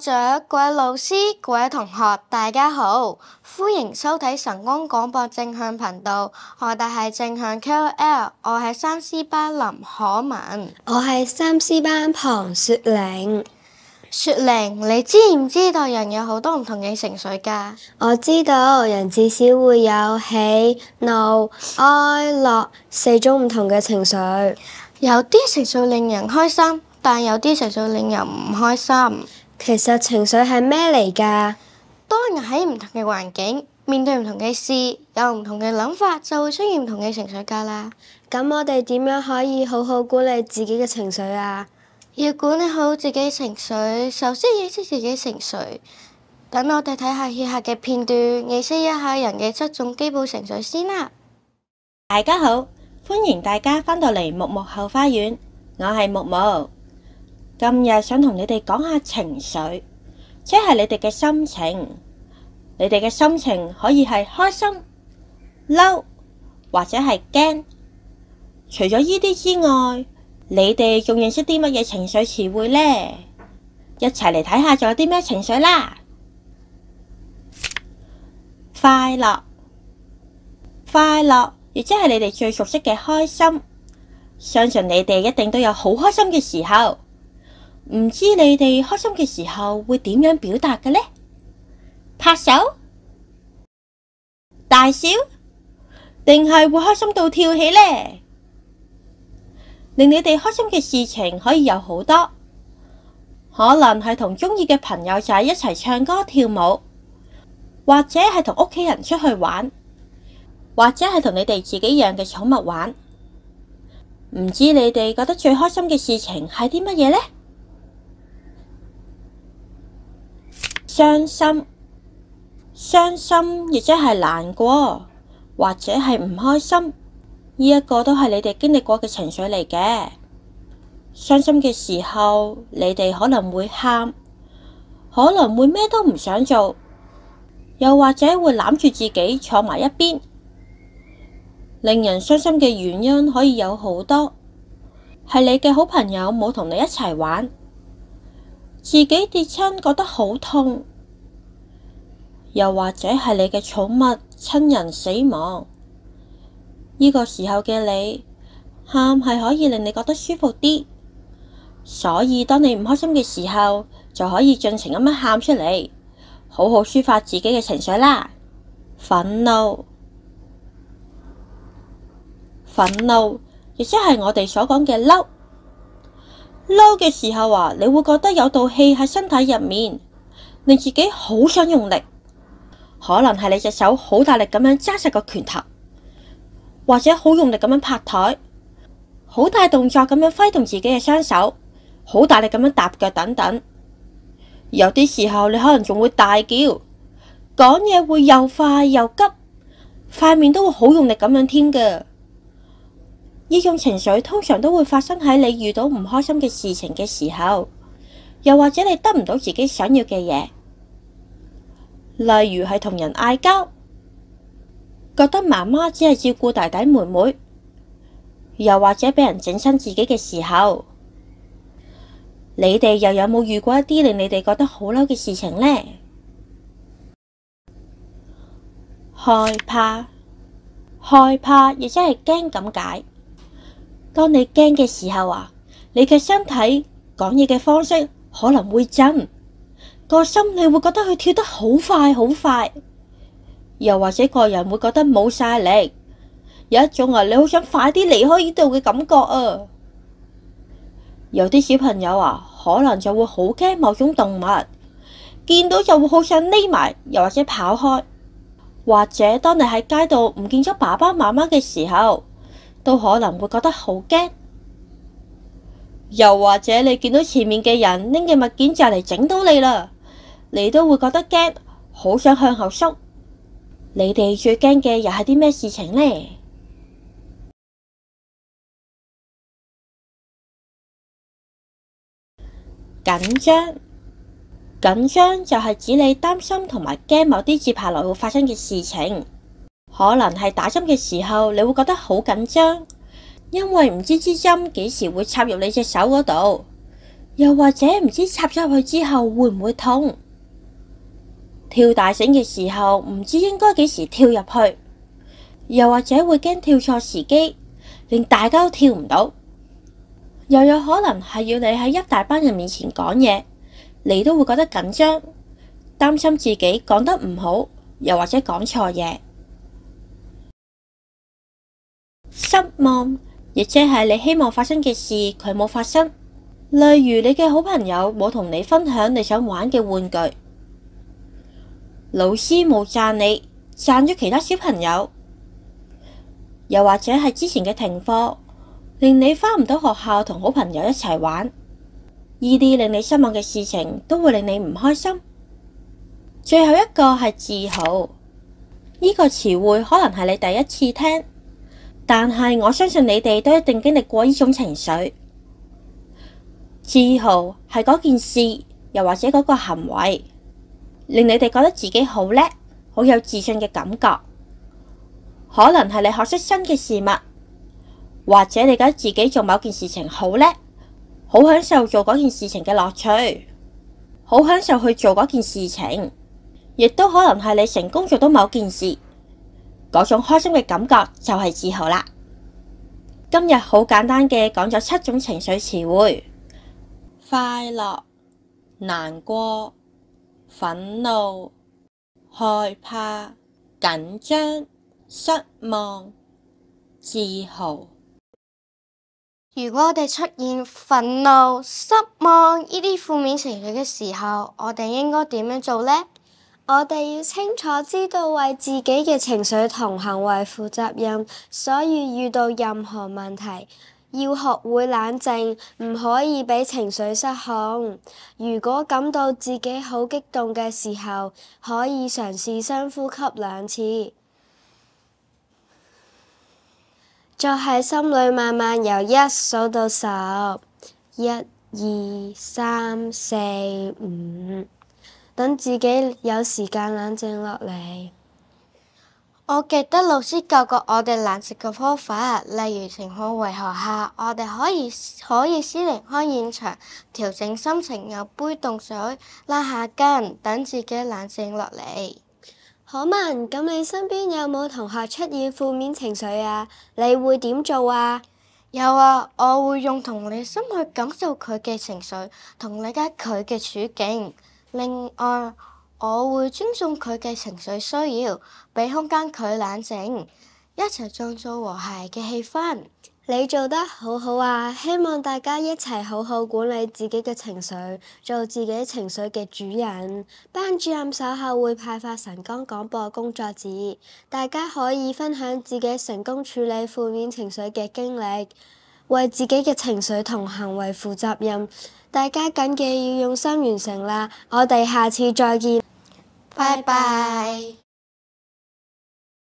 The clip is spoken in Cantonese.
長、各位老師、各位同學，大家好，歡迎收睇晨光廣播正向頻道。我哋係正向 KOL， 我係3C 班林可文，我係3C 班龐雪玲。雪玲，你知唔知道人有好多唔同嘅情緒㗎？我知道人至少會有喜、怒、哀、樂4種唔同嘅情緒。有啲情緒令人開心，但有啲情緒令人唔開心。其實情緒係咩嚟㗎？當人喺唔同嘅環境，面對唔同嘅事，有唔同嘅諗法，就會出現唔同嘅情緒㗎啦。咁我哋點樣可以好好管理自己嘅情緒啊？要管理好自己情緒，首先認識自己情緒。等我哋睇下以下嘅片段，認識一下人嘅7種基本情緒先啦。大家好，歡迎大家返到嚟木木後花園，我係木木。今日想同你哋講下情緒，即係你哋嘅心情。你哋嘅心情可以係開心、嬲或者係驚。除咗呢啲之外，你哋仲認識啲乜嘢情緒詞彙呢？一齊嚟睇下仲有啲咩情緒啦。快樂，快樂亦即係你哋最熟悉嘅開心。相信你哋一定都有好開心嘅時候。唔知你哋開心嘅時候會點樣表達嘅呢？拍手、大笑，定係會開心到跳起呢？令你哋開心嘅事情可以有好多，可能係同鍾意嘅朋友仔一齊唱歌跳舞，或者係同屋企人出去玩，或者係同你哋自己養嘅寵物玩。唔知你哋覺得最開心嘅事情係啲乜嘢呢？傷心，傷心亦即係難過，或者係唔開心，呢一個都係你哋經歷過嘅情緒嚟嘅。傷心嘅時候，你哋可能會喊，可能會咩都唔想做，又或者會攬住自己坐埋一邊。令人傷心嘅原因可以有好多，係你嘅好朋友冇同你一齊玩，自己跌親覺得好痛，又或者係你嘅寵物親人死亡。呢個時候嘅你，喊係可以令你覺得舒服啲，所以當你唔開心嘅時候，就可以盡情咁樣喊出嚟，好好抒發自己嘅情緒啦。憤怒，憤怒亦即係我哋所講嘅嬲。嬲嘅時候啊，你會覺得有道氣喺身體入面，令自己好想用力，可能係你隻手好大力咁樣揸實個拳頭，或者好用力咁樣拍台，好大動作咁樣揮動自己嘅雙手，好大力咁樣踏腳等等。有啲時候你可能仲會大叫，講嘢會又快又急，塊面都會好用力咁樣添㗎。呢種情緒通常都會發生喺你遇到唔開心嘅事情嘅時候，又或者你得唔到自己想要嘅嘢，例如係同人嗌交，覺得媽媽只係照顧弟弟妹妹，又或者俾人整親自己嘅時候。你哋又有冇遇過一啲令你哋覺得好嬲嘅事情呢？害怕，害怕亦即係驚咁解。當你驚嘅時候啊，你嘅身體講嘢嘅方式可能會震，個心你會覺得佢跳得好快好快，又或者個人會覺得冇晒力，有一種你好想快啲離開呢度嘅感覺啊。有啲小朋友啊，可能就會好驚某種動物，見到就會好想匿埋，又或者跑開。或者當你喺街度唔見咗爸爸媽媽嘅時候，都可能會覺得好驚。又或者你見到前面嘅人拎嘅物件就嚟整到你啦，你都會覺得驚，好想向後縮。你哋最驚嘅又係啲咩事情呢？緊張，緊張就係指你擔心同埋驚某啲接下來會發生嘅事情。可能係打針嘅時候，你會覺得好緊張，因為唔知支針幾時會插入你隻手嗰度，又或者唔知插咗入去之後會唔會痛？跳大繩嘅時候唔知應該幾時跳入去，又或者會驚跳錯時機，令大家都跳唔到。又有可能係要你喺一大班人面前講嘢，你都會覺得緊張，擔心自己講得唔好，又或者講錯嘢。失望，亦即係你希望發生嘅事佢冇發生，例如你嘅好朋友冇同你分享你想玩嘅玩具，老師冇讚你，讚咗其他小朋友，又或者係之前嘅停課，令你返唔到學校同好朋友一齊玩。呢啲令你失望嘅事情都會令你唔開心。最後一個係自豪，呢個詞彙可能係你第一次聽，但係我相信你哋都一定經歷過呢種情緒。自豪係嗰件事，又或者嗰個行為，令你哋覺得自己好叻，好有自信嘅感覺。可能係你學識新嘅事物，或者你覺得自己做某件事情好叻，好享受做嗰件事情嘅樂趣，好享受去做嗰件事情，亦都可能係你成功做到某件事，嗰種開心嘅感覺就係自豪啦。今日好簡單嘅講咗7種情緒詞彙：快樂、難過、憤怒、害怕、緊張、失望、自豪。如果我哋出現憤怒、失望呢啲負面情緒嘅時候，我哋應該點樣做呢？我哋要清楚知道為自己嘅情緒同行為負責任，所以遇到任何問題，要學會冷靜，唔可以俾情緒失控。如果感到自己好激動嘅時候，可以嘗試深呼吸2次，再喺心裏慢慢由1數到10，1、2、3、4、5。等自己有時間冷靜落嚟。我記得老師教過我哋冷靜嘅方法，例如情況維和下，我哋可以先離開現場，調整心情，有杯凍水，拉下筋，等自己冷靜落嚟。可文，咁你身邊有冇同學出現負面情緒啊？你會點做啊？有啊，我會用同理心去感受佢嘅情緒，同理解佢嘅處境。另外，我會尊重佢嘅情緒需要，俾空間佢冷靜，一齊創造和諧嘅氣氛。你做得好好啊！希望大家一齊好好管理自己嘅情緒，做自己情緒嘅主人。班主任稍後會派發晨光廣播工作紙，大家可以分享自己成功處理負面情緒嘅經歷，為自己嘅情緒同行為負責任。大家緊記要用心完成啦！我哋下次再見，拜拜。